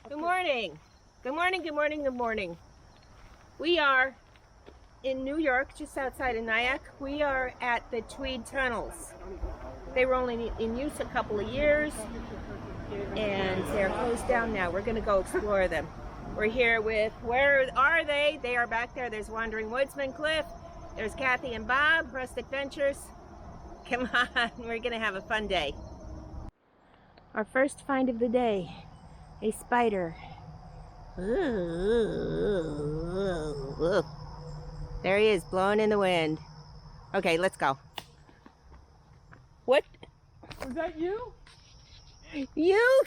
Good morning. Good morning, good morning, good morning. We are in New York, just outside of Nyack. We are at the Tweed Tunnels. They were only in use a couple of years, and they're closed down now. We're going to go explore them. We're here with, where are they? They are back there. There's Wandering Woodsman, Cliff. There's Kathy and Bob, Rustic Ventures. Come on, we're going to have a fun day. Our first find of the day, a spider. Ooh. There he is, blowing in the wind. Okay, let's go. What? Was that you? You?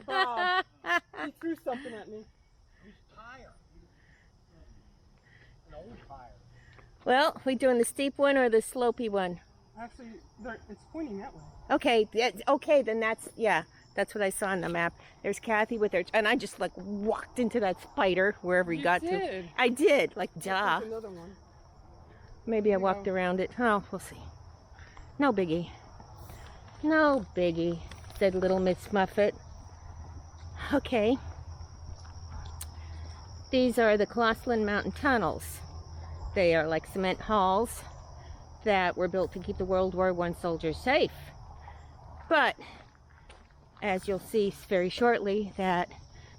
Bob, he threw something at me. He's tired. An old tire. Well, we doing the steep one or the slopey one? Actually, it's pointing that way. Okay, okay, then that's what I saw on the map. There's Kathy with her, and I just like walked into that spider wherever he got to. I did, like duh. There's another one. Maybe I walked around it. Oh, we'll see. No biggie. No biggie, said little Miss Muffet. Okay. These are the Hazleton Mountain Tunnels. They are like cement halls that were built to keep the World War I soldiers safe. But, as you'll see very shortly, that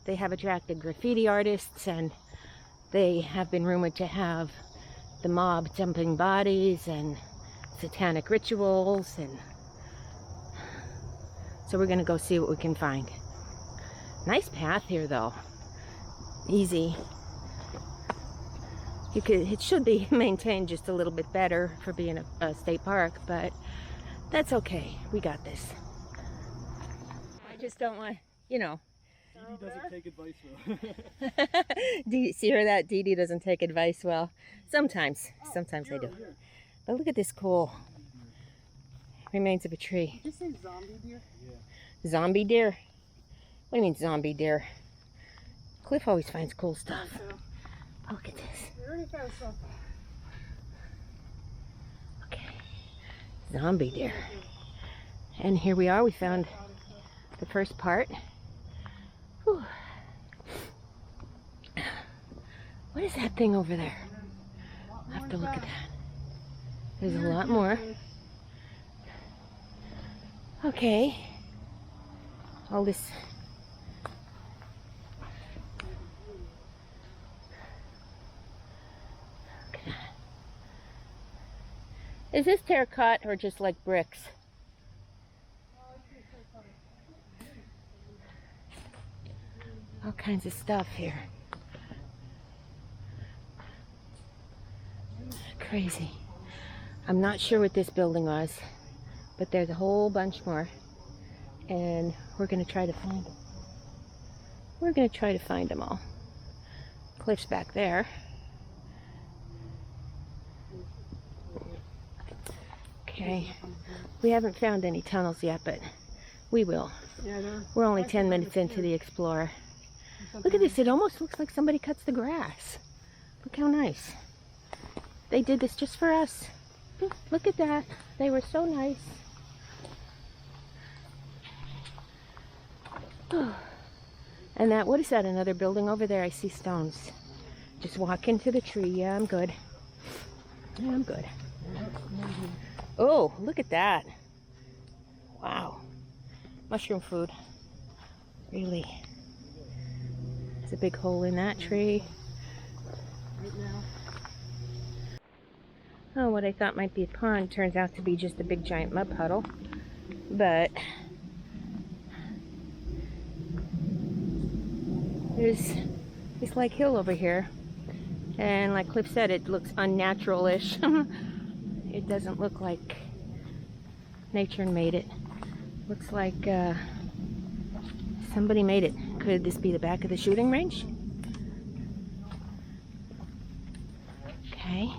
they have attracted graffiti artists, and they have been rumored to have the mob dumping bodies and satanic rituals, and so we're gonna go see what we can find. Nice path here though. Easy. It should be maintained just a little bit better for being a state park, but that's okay. We got this. I just don't want, you know. Dee Dee doesn't take advice well. See her that? Dee Dee doesn't take advice well. Sometimes I do. But look at this cool remains of a tree. Did you say zombie deer? Yeah. Zombie deer? What do you mean zombie deer? Cliff always finds cool stuff. Oh, look at this. We already found something. Okay. Zombie deer. And here we are. We found the first part. Whew. What is that thing over there? I'll have to look at that. There's a lot more. Okay. All this. Is this terracotta or just like bricks? All kinds of stuff here. Crazy. I'm not sure what this building was, but there's a whole bunch more, and we're gonna try to find them. We're gonna try to find them all. Cliff's back there. Okay, we haven't found any tunnels yet, but we will. Yeah, we're only 10 minutes into the Explorer. Look at this, it almost looks like somebody cuts the grass. Look how nice. They did this just for us. Look at that. They were so nice. And that, what is that, another building over there? I see stones. Just walk into the tree. Yeah, I'm good. Yeah, I'm good. Oh, look at that. Wow. Mushroom food. Really. There's a big hole in that tree. Right now. Oh, what I thought might be a pond turns out to be just a big giant mud puddle. But there's this like hill over here. And like Cliff said, it looks unnatural-ish. It doesn't look like nature made it. Looks like somebody made it. Could this be the back of the shooting range? Okay.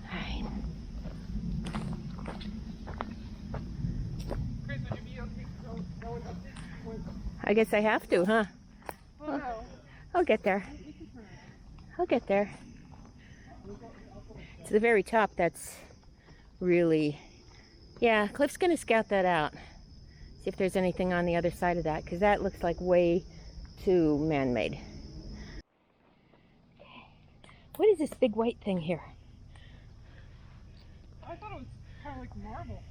Alright. I guess I have to, huh? Well, I'll get there. I'll get there. To the very top, that's really... Yeah, Cliff's gonna scout that out. See See if there's anything on the other side of that, because that looks like way too man-made. What is this big white thing here? I thought it was kind of like marble.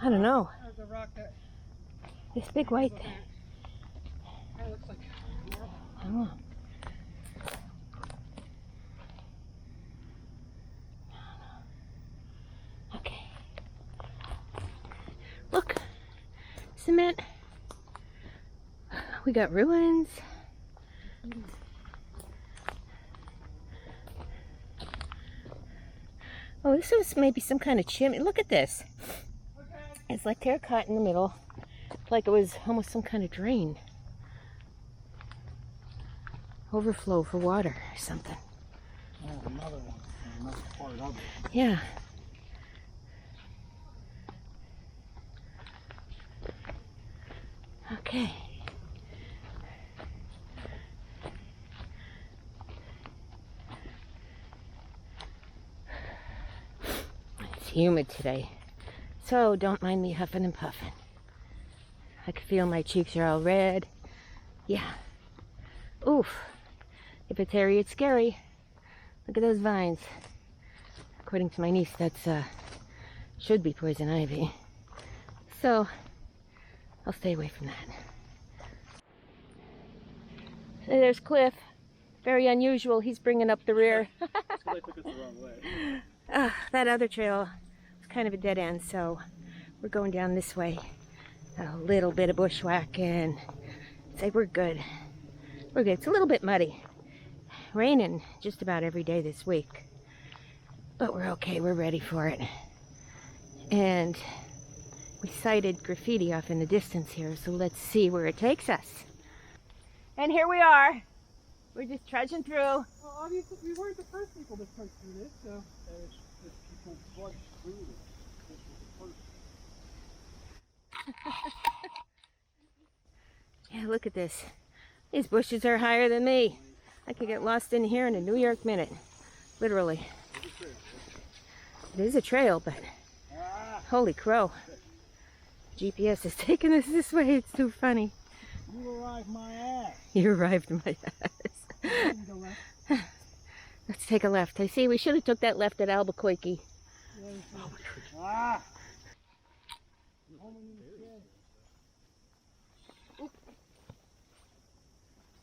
I don't know. Or the rock that This big white thing. kind of looks like marble. I don't know. Okay. Look. Cement. We got ruins. Oh, this is maybe some kind of chimney. Look at this. It's like terracotta in the middle. Like it was almost some kind of drain. Overflow for water or something. Oh, another one. Another part of it. Yeah. Okay. It's humid today, so don't mind me huffing and puffing. I can feel my cheeks are all red. Yeah. Oof. If it's hairy, it's scary. Look at those vines. According to my niece, that's should be poison ivy. So I'll stay away from that. There's Cliff. Very unusual. He's bringing up the rear. That's because I took us the wrong way. That other trail was kind of a dead end, so we're going down this way. A little bit of bushwhacking. Say we're good. We're good. It's a little bit muddy. Raining just about every day this week. But we're okay. We're ready for it. And we sighted graffiti off in the distance here, so let's see where it takes us. And here we are. We're just trudging through. Well, obviously, we weren't the first people to trudge through this, so. If people trudge through it, this was the first. Yeah, look at this. These bushes are higher than me. I could get lost in here in a New York minute. Literally. It is a trail, but holy crow. GPS is taking us this way. It's too funny. You arrived my ass. You arrived my ass. Let's take a left. I see we should have took that left at Albuquerque. Ah!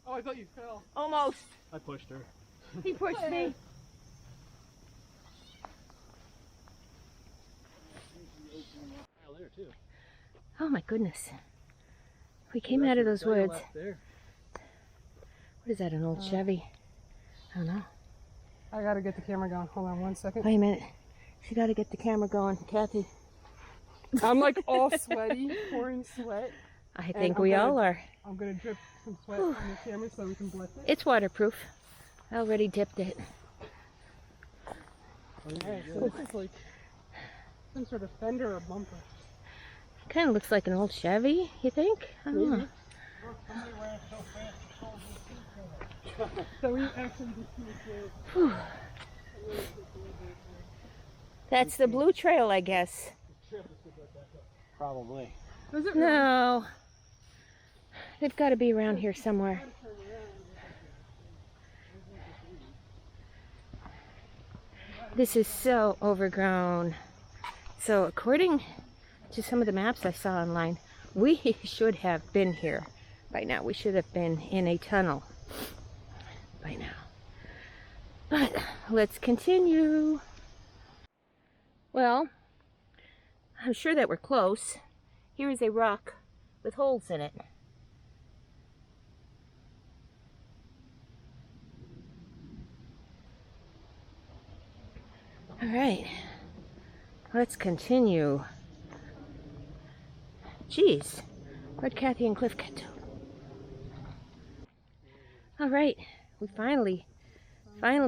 Oh, I thought you fell. Almost. I pushed her. He pushed me. There too. Oh my goodness. We came out of those woods. There. What is that, an old Chevy? I don't know. I gotta get the camera going. Hold on 1 second. Wait a minute. She got to get the camera going. Kathy. I'm like all sweaty, pouring sweat. I think we all are. I'm gonna drip some sweat on the camera so we can bless it. It's waterproof. I already dipped it. Alright, so this is like some sort of fender or bumper. Kind of looks like an old Chevy, you think? I don't know. So we actually just see the Whew. That's the blue trail, I guess. Probably. Is it No. They've got to be around here somewhere. This is so overgrown. So according to some of the maps I saw online, we should have been here by now. We should have been in a tunnel by now. But let's continue. Well, I'm sure that we're close. Here is a rock with holes in it. All right, let's continue. Geez, where'd Kathy and Cliff get to? All right, we finally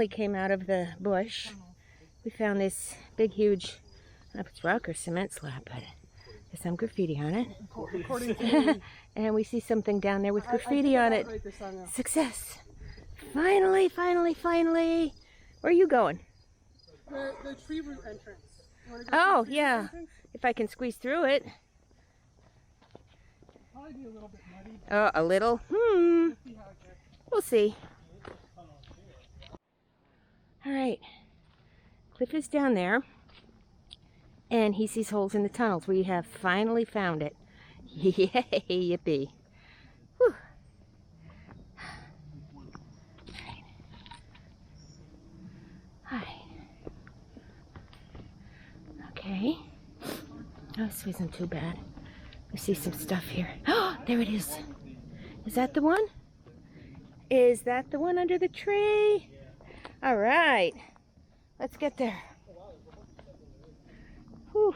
came out of the bush. We found this big, huge, I don't know if it's rock or cement slab, but there's some graffiti on it. according to And we see something down there with graffiti on it. Success! Finally, finally, finally! Where are you going? The tree root entrance. You wanna go Oh, to the tree root yeah. entrance? If I can squeeze through it. probably be a little bit muddy. Oh, a little? Let's see how it gets. We'll see. All right. Cliff is down there, and he sees holes in the tunnels. We have finally found it. Yay, yippee. Whew. Hi. Okay. Oh, this isn't too bad. We see some stuff here. Oh, there it is. Is that the one? Is that the one under the tree? All right. Let's get there. Whew.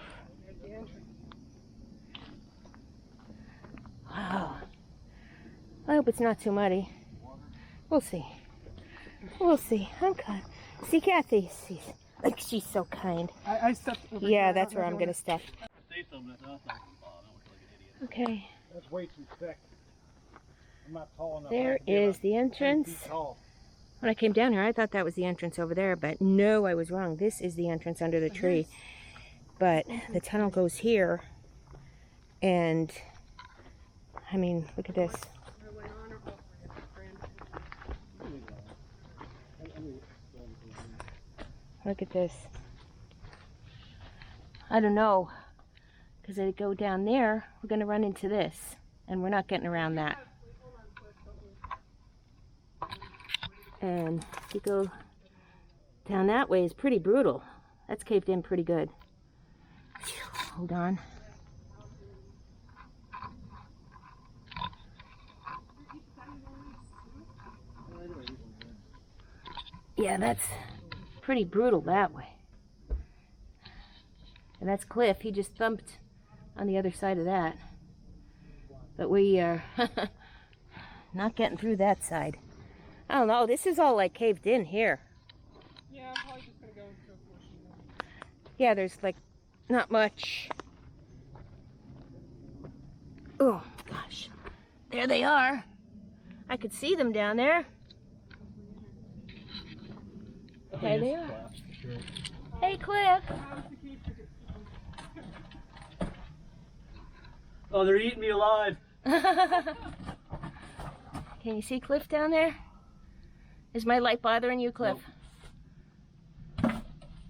Wow. I hope it's not too muddy. We'll see. We'll see. I'm kind. See, Kathy. She's so kind. I stepped over Yeah, here. that's where I'm going to step. Okay. That's way too thick. I'm not tall enough. There is the entrance. When I came down here, I thought that was the entrance over there, but no, I was wrong. This is the entrance under the tree. But the tunnel goes here, and I mean, look at this. Look at this. I don't know, because I go down there, we're going to run into this, and we're not getting around that. And if you go down that way, it's pretty brutal. That's caved in pretty good. Hold on. Yeah, that's pretty brutal that way. And that's Cliff. He just thumped on the other side of that. But we are not getting through that side. I don't know. This is all like caved in here. Yeah, I'm probably just going to go into a portion of it. Yeah, there's like not much. Oh, gosh. There they are. I could see them down there. There they are. Hey, Cliff. Oh, they're eating me alive. Can you see Cliff down there? Is my light bothering you, Cliff? Nope.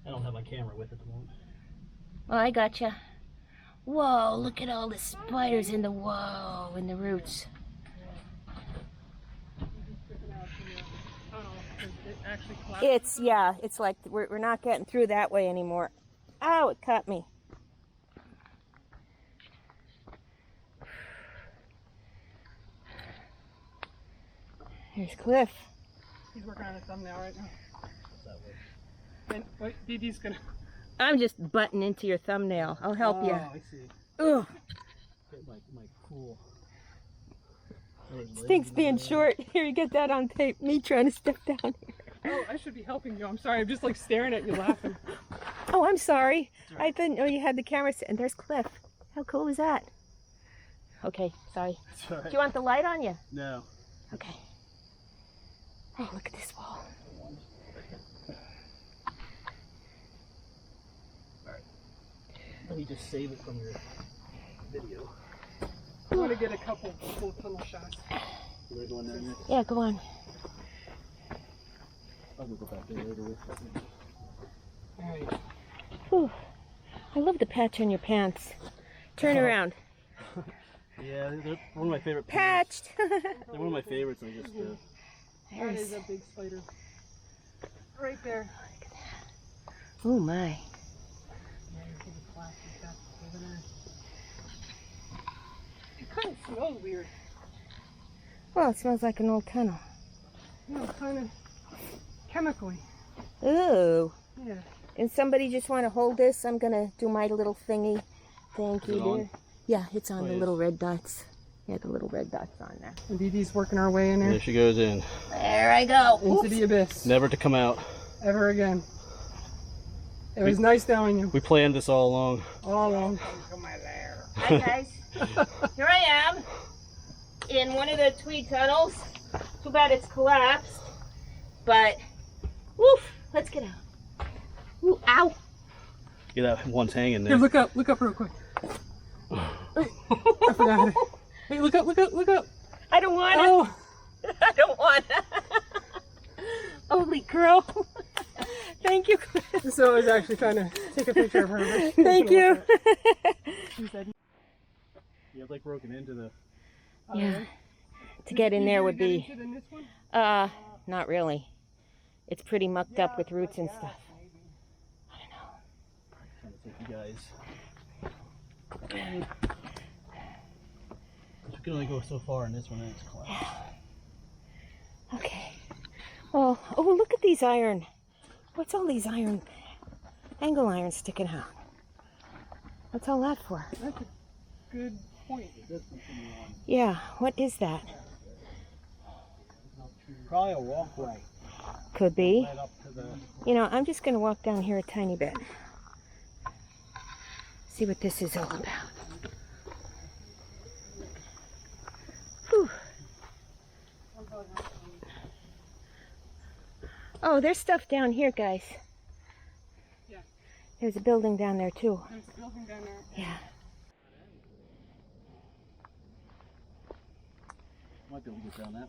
I don't have my camera with at the moment. Well, I gotcha. Whoa, look at all the spiders in the roots. It's like we're not getting through that way anymore. Ow, it cut me. Here's Cliff. He's working on a thumbnail right now. And wait, Dee Dee's gonna. I'm just butting into your thumbnail. I'll help you. Oh, I see. Ugh. My cool. Stinks being short. Here, you get that on tape. Me trying to step down here. Oh, I should be helping you. I'm sorry. I'm just like staring at you laughing. Oh, I'm sorry. I didn't know you had the camera set. And there's Cliff. How cool is that? Okay, sorry. Right. Do you want the light on you? No. Okay. Oh, look at this wall. Alright. Let me just save it from your video. I want to get a couple cool tunnel shots. We're going there next. Yeah, go on. I'll go back there later with it. Alright. Whew. I love the patch on your pants. Turn around. Yeah, they're one of my favorite Patched. They're one of my favorites. I just That is a big spider. Right there. Oh my. Yeah, you see the plastic stuff over there. It kind of smells weird. Well, it smells like an old tunnel. You know, kind of chemically. Ooh. Yeah. And somebody just want to hold this? I'm going to do my little thingy. Thank Is you, it on? dear. Yeah, it's on Oh, the yes. little red dots. Yeah, the little red dots on there. And Dee Dee's working our way in there. There she goes in. There I go. Into Oops. the abyss. Never to come out. Ever again. It was nice knowing you. We planned this all along. All along. Hi, guys. Here I am in one of the Tweed Tunnels. Too bad it's collapsed. But, woof, let's get out. Ooh, ow. Yeah, that one's hanging Here, there. look up real quick. I forgot it. Hey, look up, look up, look up. I don't want it. Oh, I don't want it. Holy crow. Thank you, Cliff. So I was actually trying to take a picture of her. Thank you. She said, you have like broken into the. Yeah. To get in there would be, in this one? not really. It's pretty mucked up with roots and stuff. Trying to take you guys. You can only go so far in this one and it's collapsed. Okay. Well, oh, look at these iron. What's all these iron, angle irons sticking out? What's all that for? That's a good point. Yeah, what is that? Probably a walkway. Could be. Led up to the. You know, I'm just going to walk down here a tiny bit. See what this is all about. Whew. Oh, there's stuff down here, guys. Yeah. There's a building down there, too. There's a building down there. Yeah. Might be able to get down that.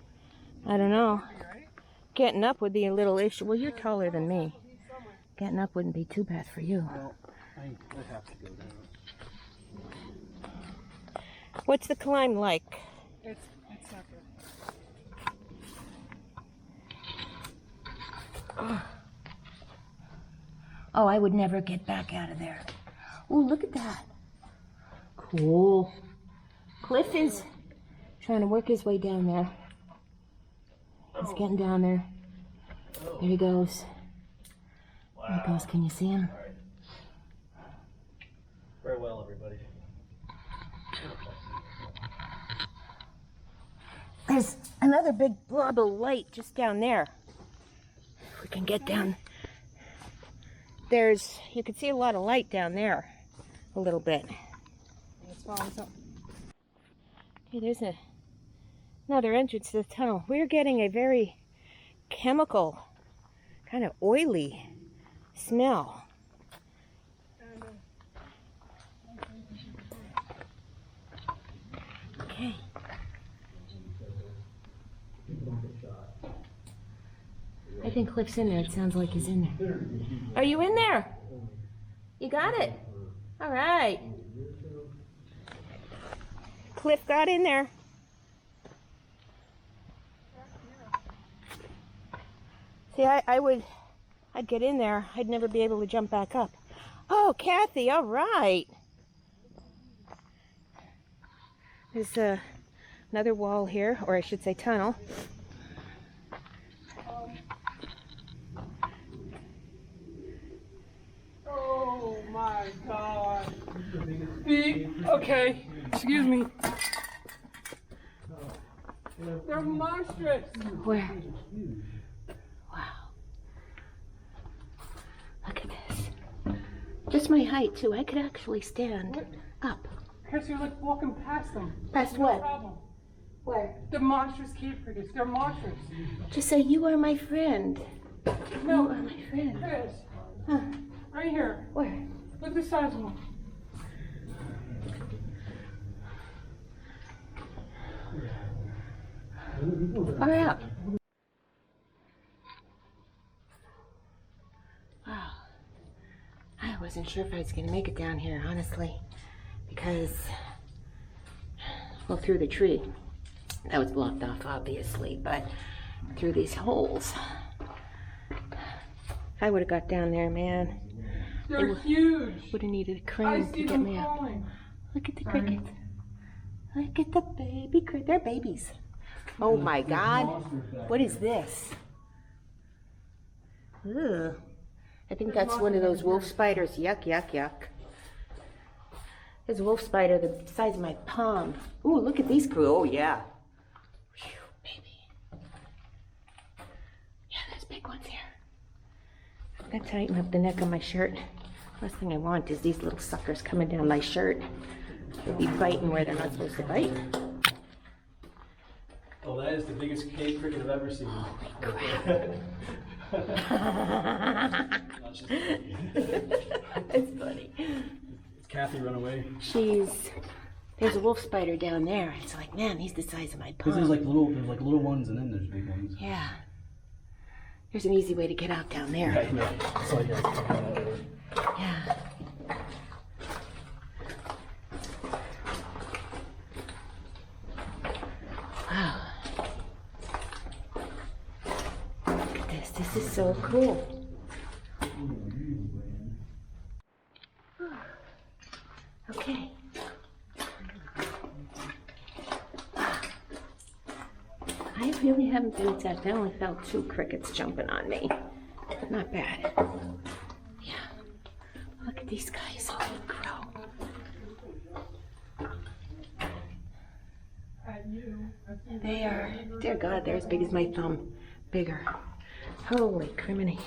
I don't know. Right? Getting up would be a little issue. Well, you're taller than me. Getting up wouldn't be too bad for you. Well, I have to go down. What's the climb like? It's not good. Oh, I would never get back out of there. Oh, look at that. Cool. Cliff is trying to work his way down there. He's getting down there. There he goes. There he goes. Can you see him? Farewell, everybody. There's another big blob of light just down there. If we can get down. You can see a lot of light down there. A little bit. Let's follow something. Okay, there's another entrance to the tunnel. We're getting a very chemical, kind of oily smell. Okay. I think Cliff's in there. It sounds like he's in there. Are you in there? You got it. All right. Cliff got in there. See, I'd get in there. I'd never be able to jump back up. Oh, Kathy, all right. There's another wall here, or I should say tunnel. Oh my God. Okay, excuse me. They're monstrous. Where? Wow. Look at this. Just my height, too. I could actually stand up. Chris, you're like walking past them. Past No what? problem. Where? They're monstrous cave crickets. They're monstrous. Just say, you are my friend. No, You are my friend. Chris, Huh. right here. Where? Look at the size of them. Far out. Wow. I wasn't sure if I was going to make it down here, honestly. Because, well, through the tree. That was blocked off, obviously, but through these holes. I would have got down there, man. They're huge. Would have needed a I crane to see get them me up. falling. Look at the cricket. Look at the baby cricket. They're babies. Oh my God. What is this? Ugh. I think that's one of those wolf spiders. Yuck, yuck, yuck. There's a wolf spider the size of my palm. Ooh, look at these crew. Oh, yeah. Phew, baby. Yeah, there's big ones here. I'm going to tighten up the neck of my shirt. Last thing I want is these little suckers coming down my shirt. They'll be biting where they're not supposed to bite. Oh, that is the biggest cave cricket I've ever seen. It's funny. It's Kathy run away. She's There's a wolf spider down there. It's like, man, he's the size of my Because palm. there's like little ones and then there's big ones. Yeah. There's an easy way to get out down there. Yeah, yeah. So Yeah. Wow. Look at this. This is so cool. Okay. I really haven't been attacked. I only felt 2 crickets jumping on me. Not bad. Yeah. Look at these guys. Holy crow. They are, dear God, they're as big as my thumb. Bigger. Holy criminy.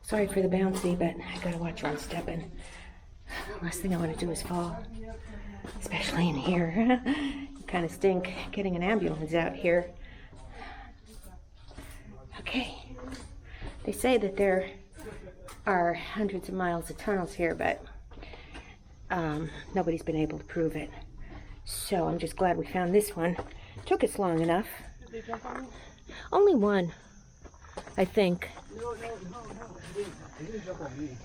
Sorry for the bouncy, but I gotta watch where I'm stepping. Last thing I want to do is fall. Especially in here. Kind of stink getting an ambulance out here. Okay. They say that there are hundreds of miles of tunnels here, but nobody's been able to prove it. So I'm just glad we found this one. Took us long enough. Did they jump on you? Only one, I think. No. They didn't jump on me.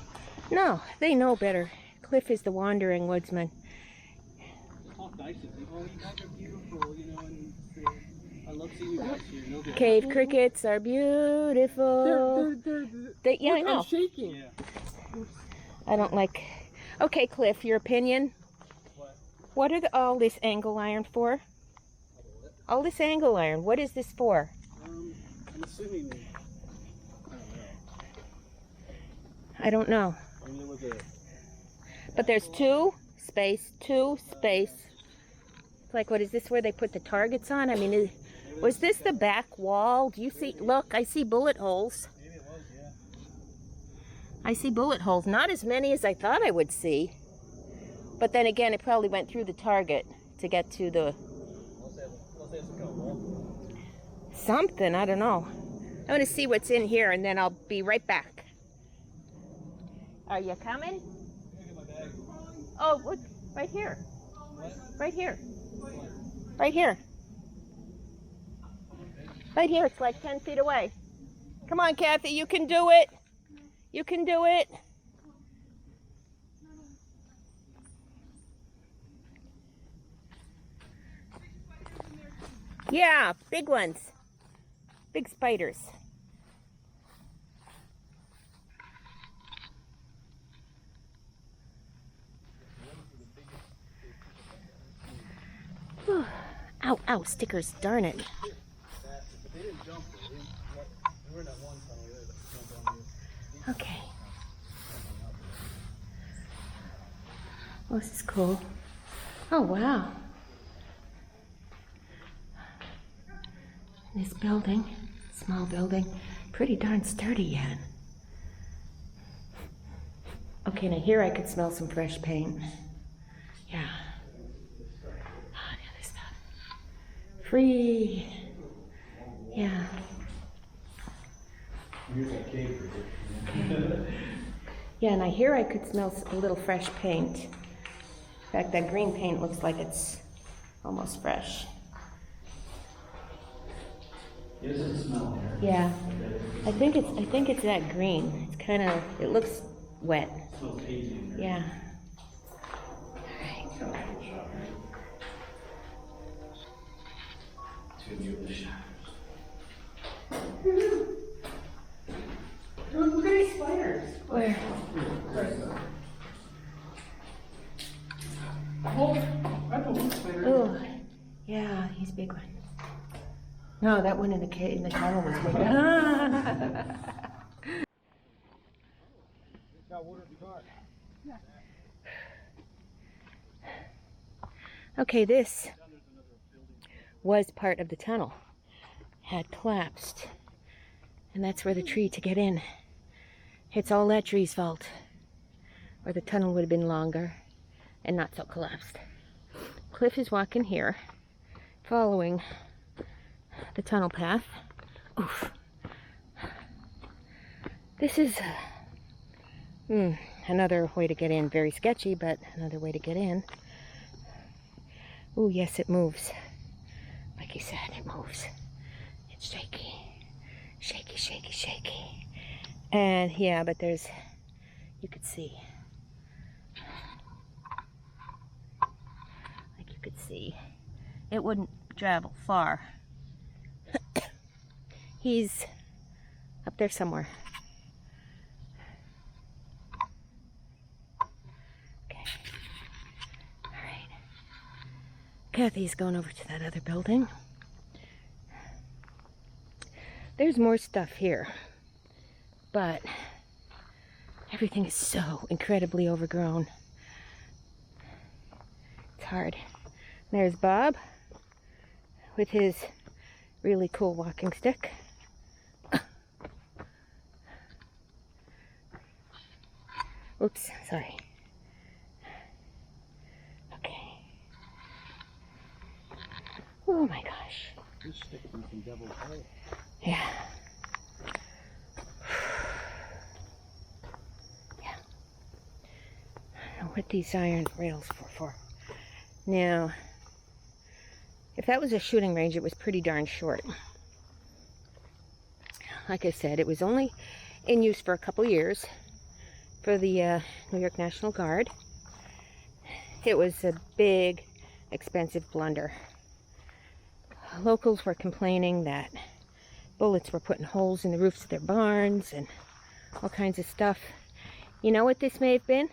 No, they know better. Cliff is the wandering woodsman. Talk nice to people. Oh, you guys are beautiful, you know, and I love seeing you guys here. No good. Cave crickets are beautiful. Yeah, I know. I'm shaking. Yeah. I don't like... Okay, Cliff, your opinion? What are all this angle iron for? All this angle iron, what is this for? I'm assuming, I don't know. I mean, there was a... But there's 2 space. It's like, what is this where they put the targets on? I mean, was this the back wall? Do you see? Look, I see bullet holes. Maybe it was, yeah. I see bullet holes. Not as many as I thought I would see. But then again, it probably went through the target to get to the... something, I don't know. I'm going to see what's in here and then I'll be right back. Are you coming? Oh, look, right here. Right here. Right here. Right here, it's like 10 feet away. Come on, Kathy, you can do it. You can do it. Yeah, big ones. Big spiders. Whew. Ow, ow, stickers, darn it. But they didn't jump. They were in that one tunnel there that jumped on you. Okay. Oh, this is cool. Oh, wow. This building, small building, pretty darn sturdy yet. Okay, now here I could smell some fresh paint. Yeah. Oh, the other stuff. Free. Yeah. Okay. Yeah, and I hear I could smell a little fresh paint. In fact, that green paint looks like it's almost fresh. It doesn't smell here. Yeah, I think it's that green. It's kind of, it looks wet. It smells hazy in here. Yeah. Look at these spiders. Where? That's a wolf spider. Oh, yeah, he's a big one. No, that one in the tunnel was big. Got water in the car. Okay, this was part of the tunnel. Had collapsed. And that's where the tree to get in. It's all that tree's fault. Or the tunnel would have been longer and not so collapsed. Cliff is walking here, following the tunnel path. Oof. This is another way to get in. Very sketchy, but another way to get in. Oh, yes, it moves. Like you said, it moves. It's shaky. Shaky, shaky, shaky. And yeah, but there's, you could see. Like you could see. It wouldn't travel far. He's up there somewhere. Okay. All right. Kathy's going over to that other building. There's more stuff here, but everything is so incredibly overgrown. It's hard. There's Bob with his really cool walking stick. Oops, sorry. Okay. Oh my gosh. This stick from some devil's hole. Yeah. Yeah. I don't know what these iron rails were for. Now, if that was a shooting range, it was pretty darn short. Like I said, it was only in use for a couple years for the New York National Guard. It was a big, expensive blunder. Locals were complaining that bullets were putting holes in the roofs of their barns and all kinds of stuff. You know what this may have been?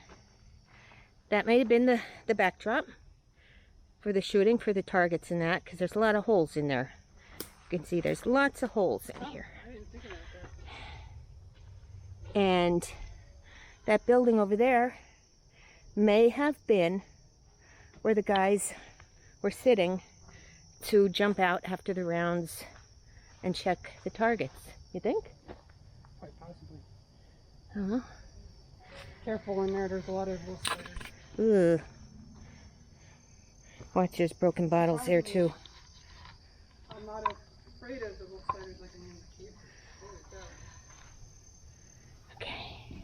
That may have been the backdrop for the shooting, for the targets and that, because there's a lot of holes in there. You can see there's lots of holes in here. I didn't think about that. And that building over there may have been where the guys were sitting to jump out after the rounds and check the targets. You think? Quite possibly. I don't know. Careful in there, there's a lot of little spiders. Ugh. Watch, there's broken bottles there too. I'm not afraid of the little spiders like I'm in the cave. Okay.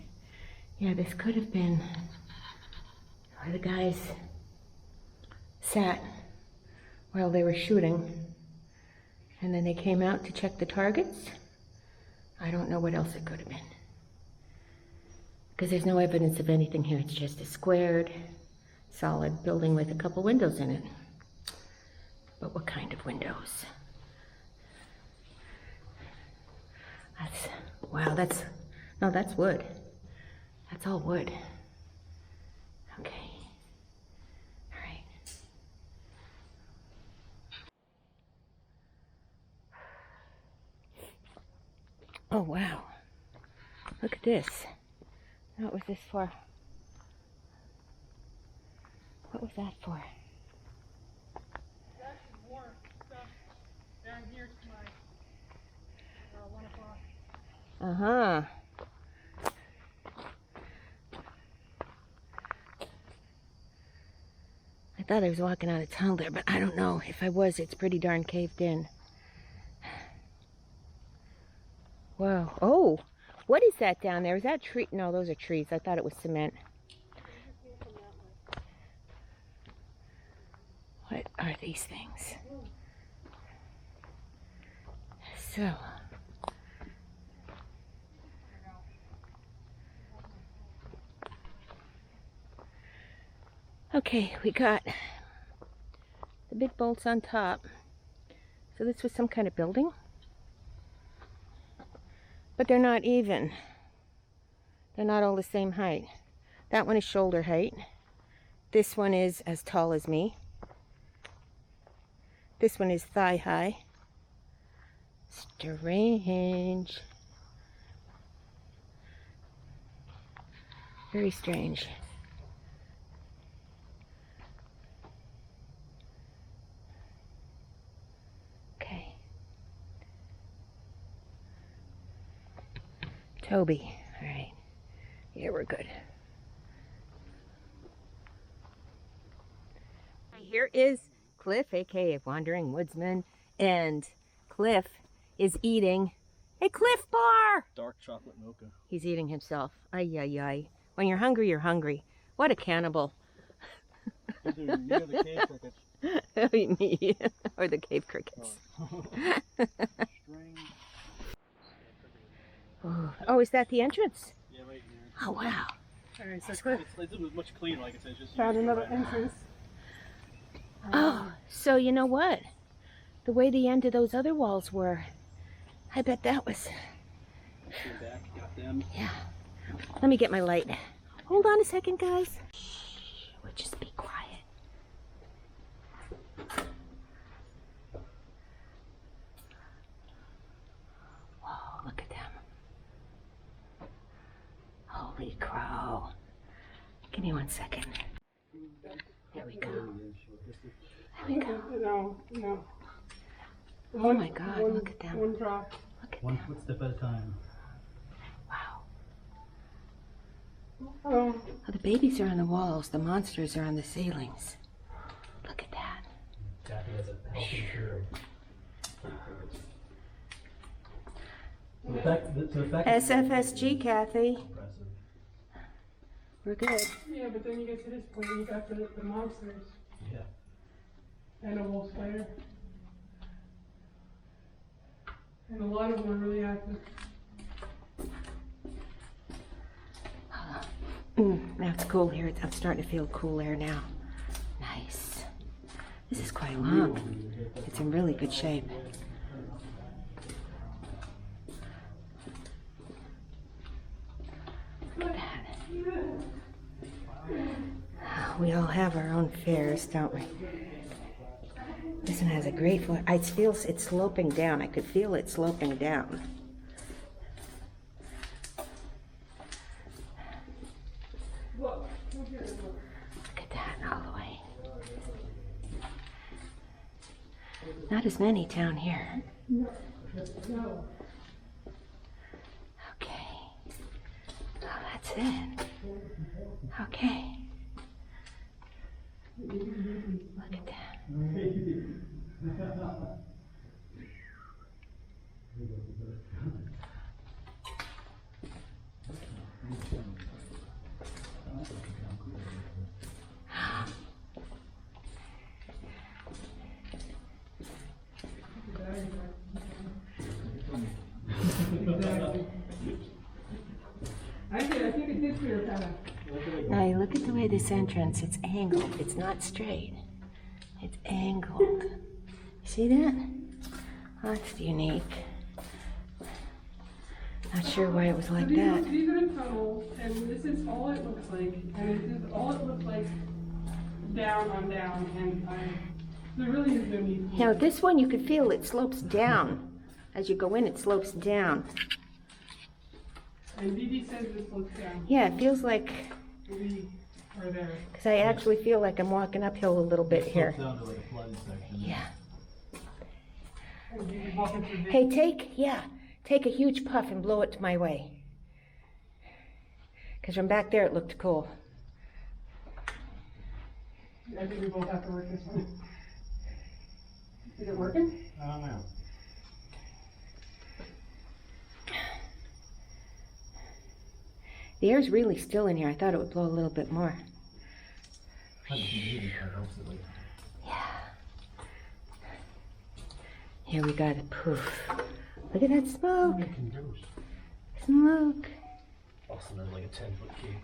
Yeah, this could have been where the guys sat while they were shooting, and then they came out to check the targets. I don't know what else it could have been, because there's no evidence of anything here. It's just a squared, solid building with a couple windows in it. But what kind of windows? Wow, that's wood. That's all wood. Okay. All right. Oh, wow. Look at this. What was this for? What was that for? That's more stuff down here to my 1 o'clock. Uh-huh. I thought I was walking out of tunnel there, but I don't know. If I was, it's pretty darn caved in. Whoa. Oh, what is that down there? Is that tree? No, those are trees. I thought it was cement. What are these things? So. Okay, we got the big bolts on top. So this was some kind of building. But they're not even. They're not all the same height. That one is shoulder height. This one is as tall as me. This one is thigh high. Strange. Very strange. Okay. Toby. All right. Yeah, we're good. Here is Cliff, aka Wandering Woodsman, and Cliff is eating a Cliff Bar. Dark chocolate mocha. He's eating himself. Ay, ay, ay. When you're hungry, you're hungry. What a cannibal. Those are near the cave crickets. Me. Or the cave crickets. String. Oh, is that the entrance? Yeah, right here. Oh, wow. Alright, so Cliff It's much cleaner, like I said. It's just found you just go another right in. entrance. Oh, so you know what? The way the end of those other walls were, I bet that was... Came back, got them. Yeah. Let me get my light. Hold on a second, guys. Shh, we'll just be quiet. Whoa, look at them. Holy crow. Give me 1 second. There we go. There we go. No. Oh my God, look at them. One drop. Look at One them. footstep at a time. Wow. Oh, Oh, the babies are on the walls. The monsters are on the ceilings. Look at that. Kathy has a healthy period. SFSG, Kathy. Impressive. We're good. yeah, but then you get to this point, you got the monsters Yeah. and a wolf spider. And a lot of them are really active. Now it's cool here. I'm starting to feel cool air now. Nice. This is quite long. It's in really good shape. Look at that. We all have our own fears, don't we? This one has a great floor. It feels it's sloping down. I could feel it sloping down. Look at that all the way. Not as many down here. Okay. Oh, that's it. Okay. Look at that. I think it did clear kind of. Now you look at the way this entrance, it's angled. It's not straight. It's angled. See that? Oh, that's unique. Not sure why it was like that. These are the tunnels, and this is all it looks like, and this is all it looks like down on down, and there really is no need. Now this one you could feel it slopes down. As you go in, it slopes down. And Dee says this looks down. Yeah, it feels like, We are there. because I actually feel like I'm walking uphill a little bit here. Down to like a flooded section. Yeah. And Dee walking through this. Hey, take a huge puff and blow it my way. Because from back there it looked cool. I think we both have to work this one. Is it working? I don't know. The air's really still in here. I thought it would blow a little bit more. Yeah. Here we got a poof. Look at that smoke. Smoke. Also, there's like a 10-foot cave.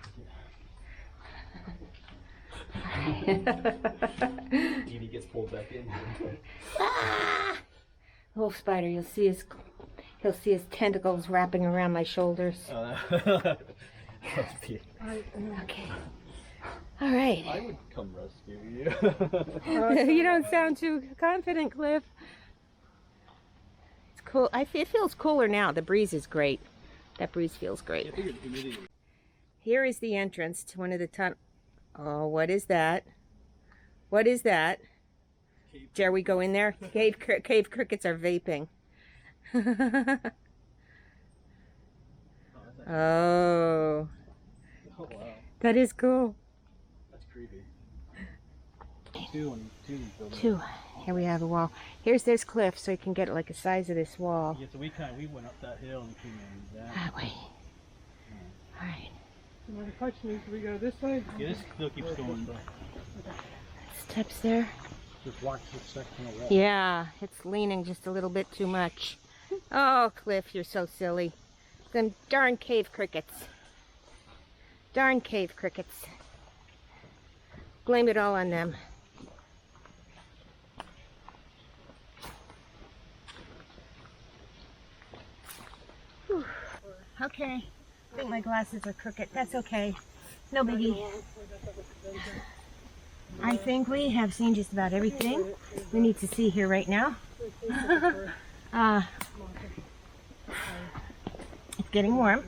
Edie gets pulled back in. Ah! Wolf spider, he'll see his tentacles wrapping around my shoulders. Okay. All right. I would come rescue you. You don't sound too confident, Cliff. It's cool. It feels cooler now. The breeze is great. That breeze feels great. Here is the entrance to one of the tunnels. Oh, what is that? What is that? Dare we go in there? Cave crickets are vaping. Oh. Oh, wow. That is cool. That's creepy. Two. Two. Here we have a wall. Here's this cliff, so you can get like a size of this wall. Yeah, so we went up that hill and came in down. That way. All right. So the question is, do we go this way? Yeah, this still keeps going. Steps there. Just watch this section of wall. Yeah, it's leaning just a little bit too much. Oh, Cliff, you're so silly. Them darn cave crickets. Darn cave crickets. Blame it all on them. Whew. Okay, I think my glasses are crooked. That's okay. No biggie. I think we have seen just about everything we need to see here right now. It's getting warm,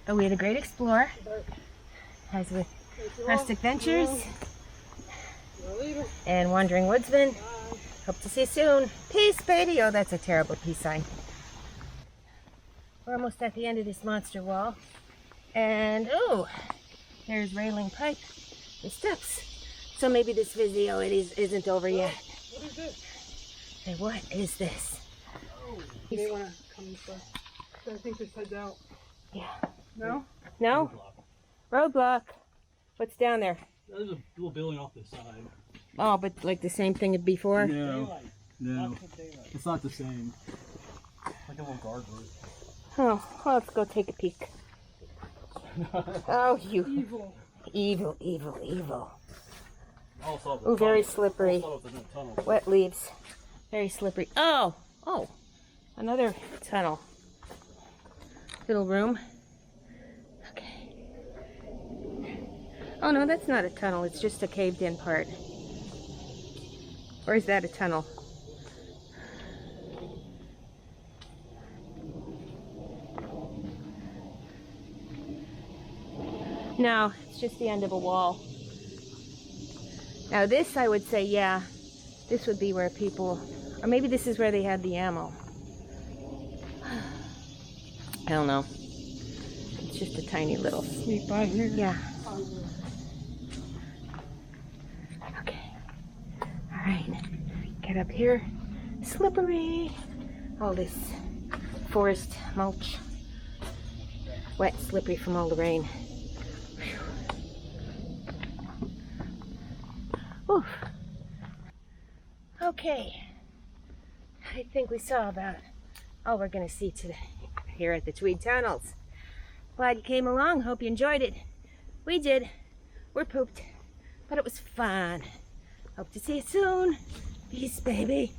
but we had a great explore, as with Rustic Ventures and Wandering Woodsman. Hope to see you soon. Peace, baby. Oh, that's a terrible peace sign. We're almost at the end of this monster wall, and oh, there's railing pipe. The steps. So maybe this video isn't over yet. What is this? Hey, what is this? You may want to come this way. I think this heads out. Yeah. No? No? Roadblock. What's down there? There's a little building off the side. Oh, but like the same thing as before? No. It's not the same. Like a little guard room. Oh, well, let's go take a peek. Oh, you. Evil. Evil, evil, evil. Also, Oh, very slippery. Also, there's no tunnel. Wet leaves. Very slippery. Oh! Oh! Another tunnel. Little room. Okay. Oh no, that's not a tunnel. It's just a caved in part. Or is that a tunnel? No, it's just the end of a wall. Now this, I would say, yeah, this would be where people, or maybe this is where they had the ammo. I don't know. It's just a tiny little. Sneak by here. Yeah. Okay. All right. Get up here. Slippery. All this forest mulch. Wet, slippery from all the rain. Oof. Okay. I think we saw about all we're going to see today here at the Tweed Tunnels. Glad you came along. Hope you enjoyed it. We did. We're pooped. But it was fun. Hope to see you soon. Peace, baby.